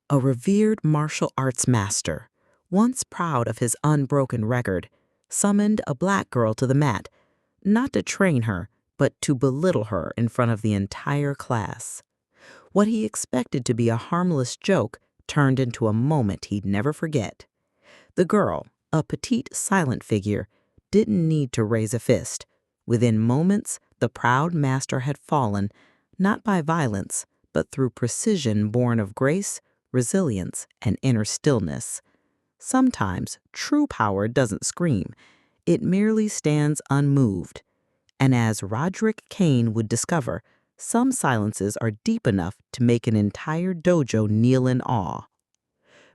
A revered martial arts master, once proud of his unbroken record, summoned a black girl to the mat, not to train her, but to belittle her in front of the entire class. What he expected to be a harmless joke turned into a moment he'd never forget. The girl, a petite, silent figure, didn't need to raise a fist. Within moments, the proud master had fallen, not by violence, but through precision born of grace, resilience, and inner stillness. Sometimes true power doesn't scream, it merely stands unmoved. And as Roderick Kane would discover, some silences are deep enough to make an entire dojo kneel in awe.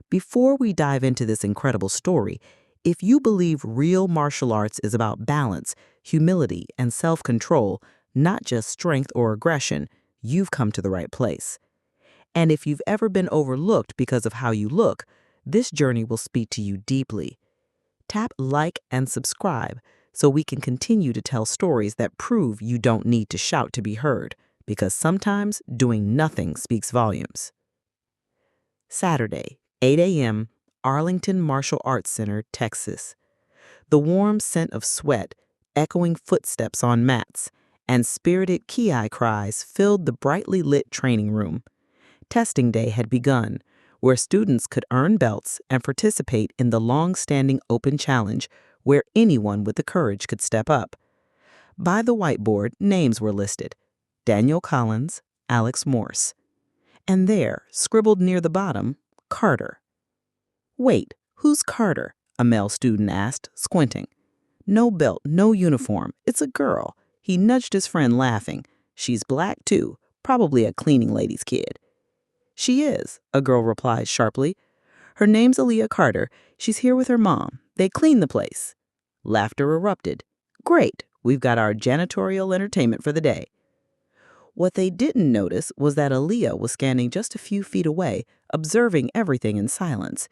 Before we dive into this incredible story, if you believe real martial arts is about balance, humility, and self-control, not just strength or aggression, you've come to the right place. And if you've ever been overlooked because of how you look, this journey will speak to you deeply. Tap like and subscribe so we can continue to tell stories that prove you don't need to shout to be heard, because sometimes doing nothing speaks volumes. Saturday, 8 a.m., Arlington Martial Arts Center, Texas. The warm scent of sweat, echoing footsteps on mats, and spirited ki cries filled the brightly lit training room. Testing day had begun, where students could earn belts and participate in the long-standing open challenge where anyone with the courage could step up. By the whiteboard, names were listed: Daniel Collins, Alex Morse. And there, scribbled near the bottom, Carter. "Wait, who's Carter?" a male student asked, squinting. "No belt, no uniform. It's a girl." He nudged his friend, laughing. "She's black, too. Probably a cleaning lady's kid." "She is," a girl replied sharply. "Her name's Aaliyah Carter. She's here with her mom. They clean the place." Laughter erupted. "Great, we've got our janitorial entertainment for the day." What they didn't notice was that Aaliyah was standing just a few feet away, observing everything in silence.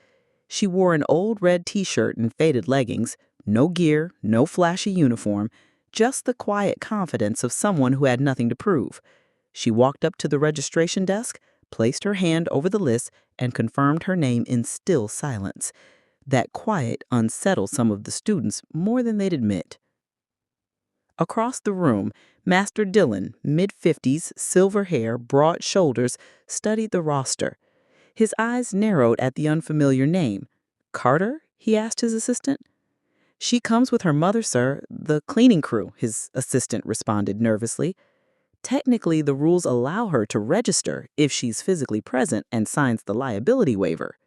She wore an old red t-shirt and faded leggings, no gear, no flashy uniform, just the quiet confidence of someone who had nothing to prove. She walked up to the registration desk, placed her hand over the list, and confirmed her name in still silence. That quiet unsettled some of the students more than they'd admit. Across the room, Master Dylan, mid-50s, silver hair, broad shoulders, studied the roster. His eyes narrowed at the unfamiliar name. "Carter?" he asked his assistant. "She comes with her mother, sir, the cleaning crew," his assistant responded nervously. "Technically, the rules allow her to register if she's physically present and signs the liability waiver."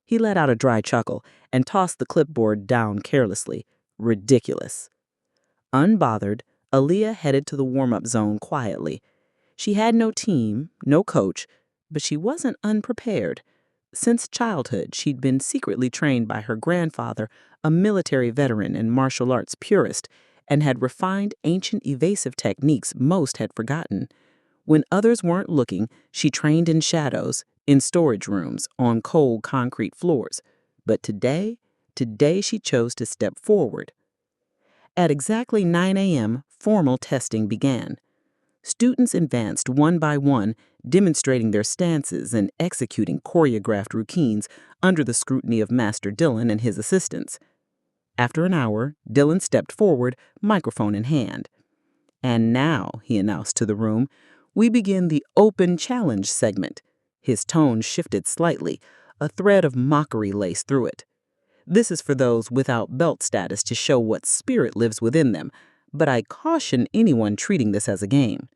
He let out a dry chuckle and tossed the clipboard down carelessly. Ridiculous. Unbothered, Aaliyah headed to the warm-up zone quietly. She had no team, no coach, but she wasn't unprepared. Since childhood, she'd been secretly trained by her grandfather, a military veteran and martial arts purist, and had refined ancient evasive techniques most had forgotten. When others weren't looking, she trained in shadows, in storage rooms, on cold concrete floors. But today she chose to step forward. At exactly 9 a.m., formal testing began. Students advanced one by one, demonstrating their stances and executing choreographed routines under the scrutiny of Master Dylan and his assistants. After an hour, Dylan stepped forward, microphone in hand. "And now," he announced to the room, "we begin the open challenge segment." His tone shifted slightly, a thread of mockery laced through it. "This is for those without belt status to show what spirit lives within them, but I caution anyone treating this as a game."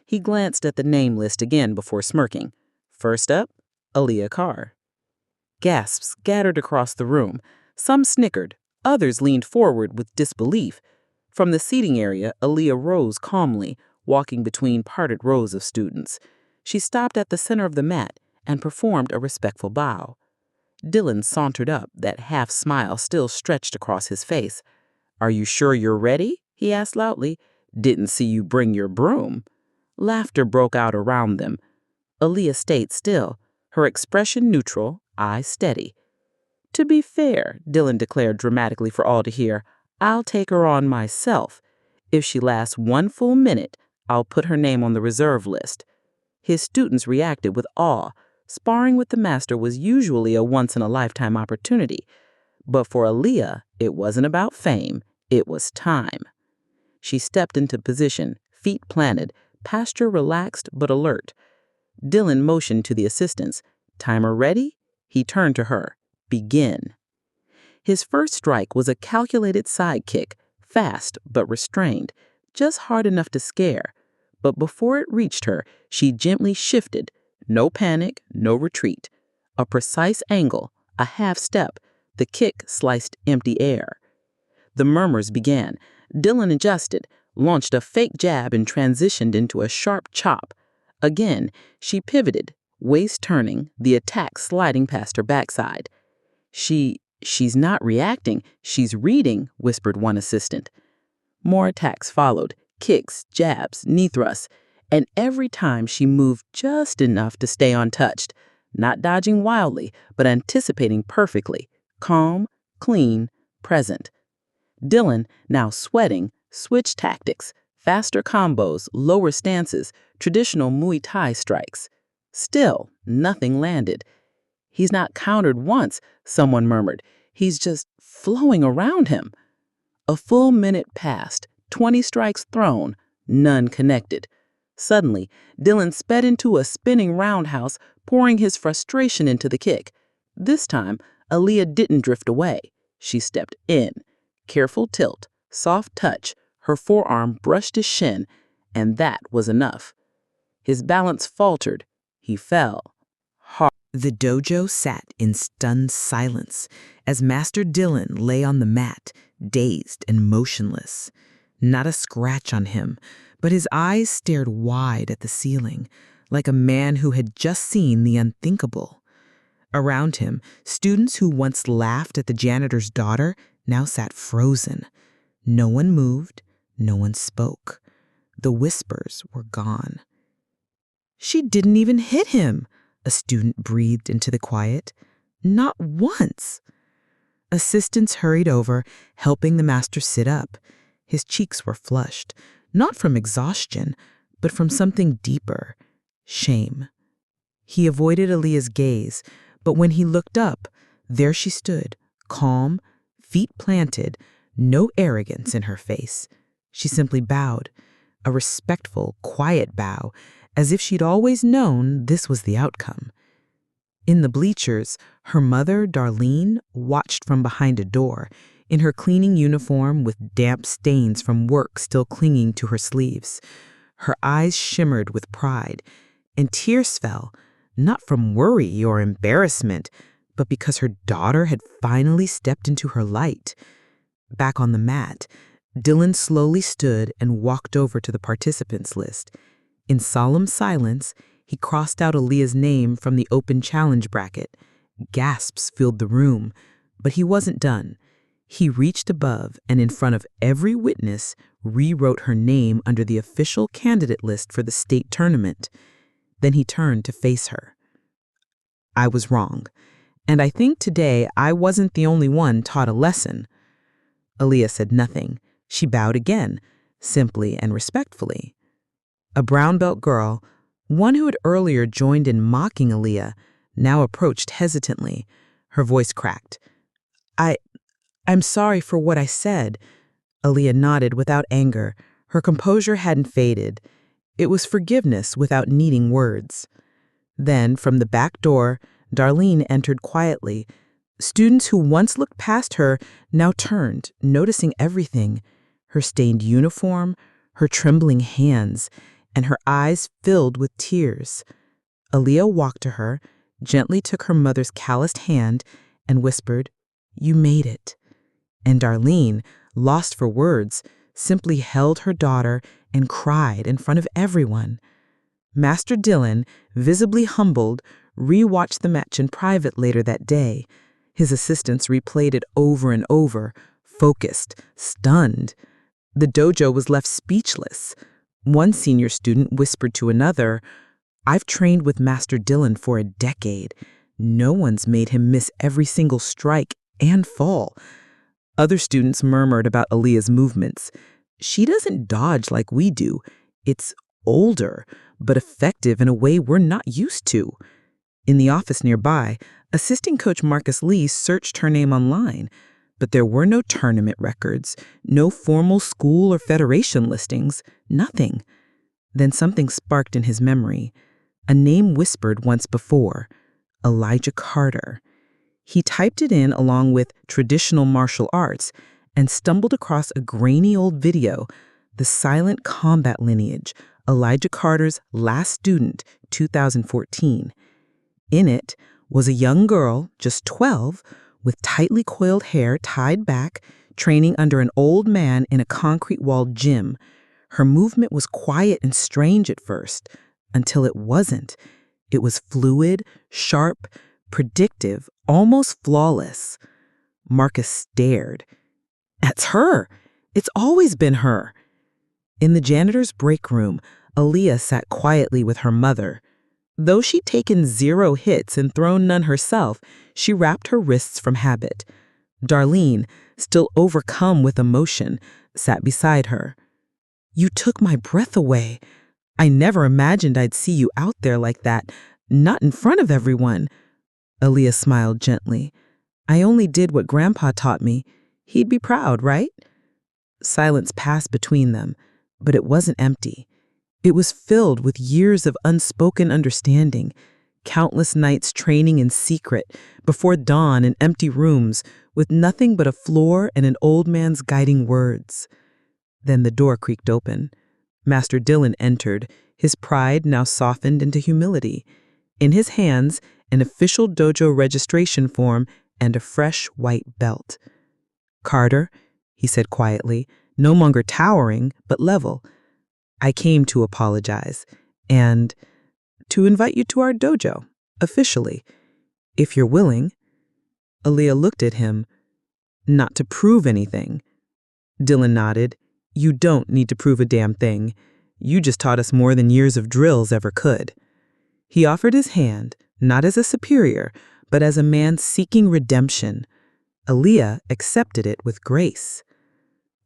He glanced at the name list again before smirking. First up, Aaliyah Carr. Gasps scattered across the room. Some snickered, others leaned forward with disbelief. From the seating area, Aaliyah rose calmly, walking between parted rows of students. She stopped at the center of the mat and performed a respectful bow. Dylan sauntered up, that half-smile still stretched across his face. "Are you sure you're ready?" he asked loudly. "Didn't see you bring your broom." Laughter broke out around them. Aaliyah stayed still, her expression neutral, eyes steady. "To be fair," Dylan declared dramatically for all to hear, "I'll take her on myself. If she lasts 1 full minute, I'll put her name on the reserve list." His students reacted with awe. Sparring with the master was usually a once-in-a-lifetime opportunity. But for Aaliyah, it wasn't about fame, it was time. She stepped into position, feet planted, posture relaxed but alert. Dylan motioned to the assistants. Timer ready? He turned to her. Begin. His first strike was a calculated side kick, fast but restrained, just hard enough to scare. But before it reached her, she gently shifted. No panic, no retreat. A precise angle, a half step. The kick sliced empty air. The murmurs began. Dylan adjusted, launched a fake jab and transitioned into a sharp chop. Again, she pivoted, waist turning, the attack sliding past her backside. She's not reacting, she's reading, whispered one assistant. More attacks followed, kicks, jabs, knee thrusts, and every time she moved just enough to stay untouched, not dodging wildly, but anticipating perfectly, calm, clean, present. Dylan, now sweating, switched tactics, faster combos, lower stances, traditional Muay Thai strikes. Still, nothing landed. He's not countered once, someone murmured. He's just flowing around him. A full minute passed, 20 strikes thrown, none connected. Suddenly, Dylan sped into a spinning roundhouse, pouring his frustration into the kick. This time, Aaliyah didn't drift away. She stepped in. Careful tilt, soft touch, her forearm brushed his shin, and that was enough. His balance faltered. He fell. Hard. The dojo sat in stunned silence as Master Dylan lay on the mat, dazed and motionless. Not a scratch on him, but his eyes stared wide at the ceiling, like a man who had just seen the unthinkable. Around him, students who once laughed at the janitor's daughter now sat frozen. No one moved, no one spoke. The whispers were gone. "She didn't even hit him," a student breathed into the quiet. "Not once." Assistants hurried over, helping the master sit up. His cheeks were flushed, not from exhaustion, but from something deeper, shame. He avoided Aaliyah's gaze, but when he looked up, there she stood, calm, feet planted, no arrogance in her face. She simply bowed, a respectful, quiet bow, as if she'd always known this was the outcome. In the bleachers, her mother, Darlene, watched from behind a door, in her cleaning uniform with damp stains from work still clinging to her sleeves. Her eyes shimmered with pride, and tears fell, not from worry or embarrassment, but because her daughter had finally stepped into her light. Back on the mat, Dylan slowly stood and walked over to the participants list. In solemn silence, he crossed out Aaliyah's name from the open challenge bracket. Gasps filled the room, but he wasn't done. He reached above and in front of every witness rewrote her name under the official candidate list for the state tournament. Then he turned to face her. "I was wrong, and I think today I wasn't the only one taught a lesson." Aaliyah said nothing. She bowed again, simply and respectfully. A brown belt girl, one who had earlier joined in mocking Aaliyah, now approached hesitantly. Her voice cracked. I'm sorry for what I said." Aaliyah nodded without anger. Her composure hadn't faded. It was forgiveness without needing words. Then, from the back door, Darlene entered quietly. Students who once looked past her now turned, noticing everything: her stained uniform, her trembling hands, and her eyes filled with tears. Aaliyah walked to her, gently took her mother's calloused hand, and whispered, "You made it." And Darlene, lost for words, simply held her daughter and cried in front of everyone. Master Dylan, visibly humbled, rewatched the match in private later that day. His assistants replayed it over and over, focused, stunned. The dojo was left speechless. One senior student whispered to another, "I've trained with Master Dylan for a decade. No one's made him miss every single strike and fall." Other students murmured about Aaliyah's movements. "She doesn't dodge like we do. It's older, but effective in a way we're not used to." In the office nearby, assistant coach Marcus Lee searched her name online, but there were no tournament records, no formal school or federation listings, nothing. Then something sparked in his memory, a name whispered once before, Elijah Carter. He typed it in along with traditional martial arts and stumbled across a grainy old video, the silent combat lineage, Elijah Carter's last student, 2014. In it was a young girl, just 12, with tightly coiled hair tied back, training under an old man in a concrete-walled gym. Her movement was quiet and strange at first, until it wasn't. It was fluid, sharp, predictive, almost flawless. Marcus stared. That's her. It's always been her. In the janitor's break room, Aaliyah sat quietly with her mother. Though she'd taken 0 hits and thrown none herself, she wrapped her wrists from habit. Darlene, still overcome with emotion, sat beside her. You took my breath away. I never imagined I'd see you out there like that, not in front of everyone. Aaliyah smiled gently. I only did what Grandpa taught me. He'd be proud, right? Silence passed between them, but it wasn't empty. It was filled with years of unspoken understanding, countless nights training in secret, before dawn in empty rooms, with nothing but a floor and an old man's guiding words. Then the door creaked open. Master Dillon entered, his pride now softened into humility. In his hands, an official dojo registration form and a fresh white belt. Carter, he said quietly, no longer towering, but level. I came to apologize and to invite you to our dojo, officially, if you're willing. Aaliyah looked at him. Not to prove anything. Dillon nodded. You don't need to prove a damn thing. You just taught us more than years of drills ever could. He offered his hand, not as a superior, but as a man seeking redemption. Aaliyah accepted it with grace.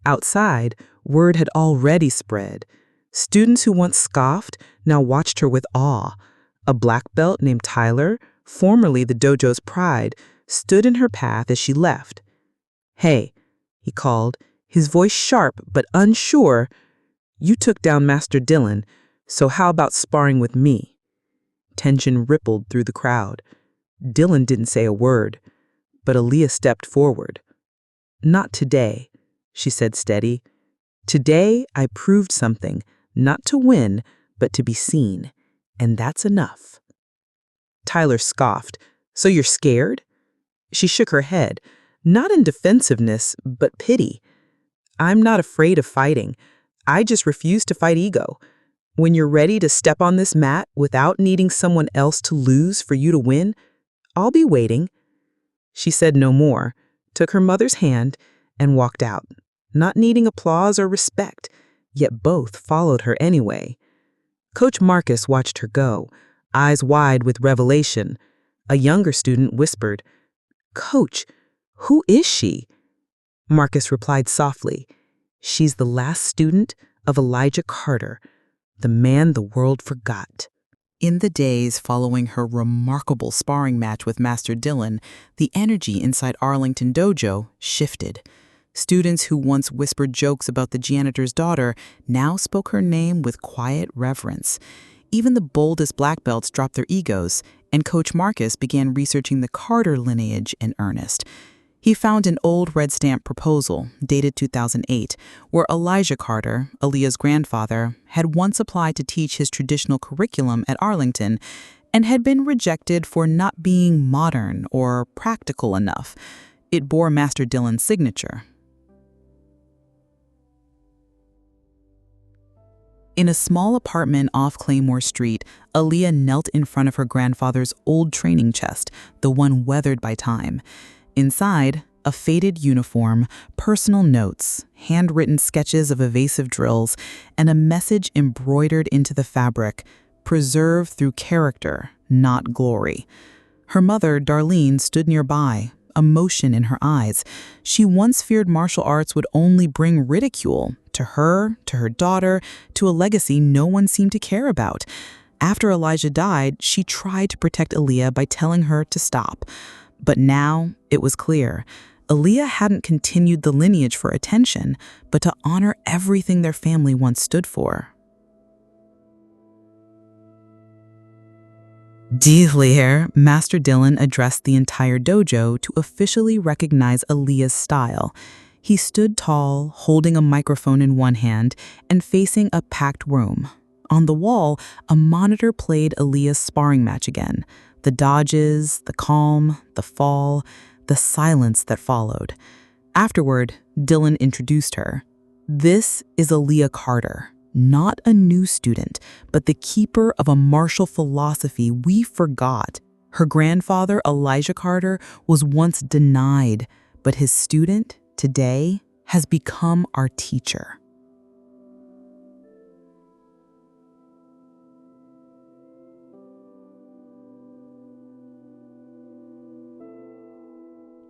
Outside, word had already spread. Students who once scoffed now watched her with awe. A black belt named Tyler, formerly the dojo's pride, stood in her path as she left. Hey, he called, his voice sharp but unsure. You took down Master Dillon, so how about sparring with me? Tension rippled through the crowd. Dillon didn't say a word, but Aaliyah stepped forward. Not today, she said steady. Today I proved something. Not to win, but to be seen. And that's enough. Tyler scoffed. So you're scared? She shook her head, not in defensiveness, but pity. I'm not afraid of fighting. I just refuse to fight ego. When you're ready to step on this mat without needing someone else to lose for you to win, I'll be waiting. She said no more, took her mother's hand, and walked out, not needing applause or respect. Yet both followed her anyway. Coach Marcus watched her go, eyes wide with revelation. A younger student whispered, Coach, who is she? Marcus replied softly, She's the last student of Elijah Carter, the man the world forgot. In the days following her remarkable sparring match with Master Dillon, the energy inside Arlington Dojo shifted. Students who once whispered jokes about the janitor's daughter now spoke her name with quiet reverence. Even the boldest black belts dropped their egos, and Coach Marcus began researching the Carter lineage in earnest. He found an old red stamp proposal, dated 2008, where Elijah Carter, Aaliyah's grandfather, had once applied to teach his traditional curriculum at Arlington and had been rejected for not being modern or practical enough. It bore Master Dillon's signature. In a small apartment off Claymore Street, Aaliyah knelt in front of her grandfather's old training chest, the one weathered by time. Inside, a faded uniform, personal notes, handwritten sketches of evasive drills, and a message embroidered into the fabric, preserve through character, not glory. Her mother, Darlene, stood nearby, emotion in her eyes. She once feared martial arts would only bring ridicule to her daughter, to a legacy no one seemed to care about. After Elijah died, she tried to protect Aaliyah by telling her to stop. But now it was clear. Aaliyah hadn't continued the lineage for attention, but to honor everything their family once stood for. Deeply here, Master Dylan addressed the entire dojo to officially recognize Aaliyah's style. He stood tall, holding a microphone in one hand and facing a packed room. On the wall, a monitor played Aaliyah's sparring match again. The dodges, the calm, the fall, the silence that followed. Afterward, Dylan introduced her. This is Aaliyah Carter, not a new student, but the keeper of a martial philosophy we forgot. Her grandfather, Elijah Carter, was once denied, but his student, today, has become our teacher.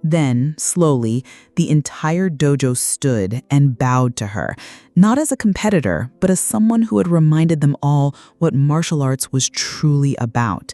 Then, slowly, the entire dojo stood and bowed to her, not as a competitor, but as someone who had reminded them all what martial arts was truly about.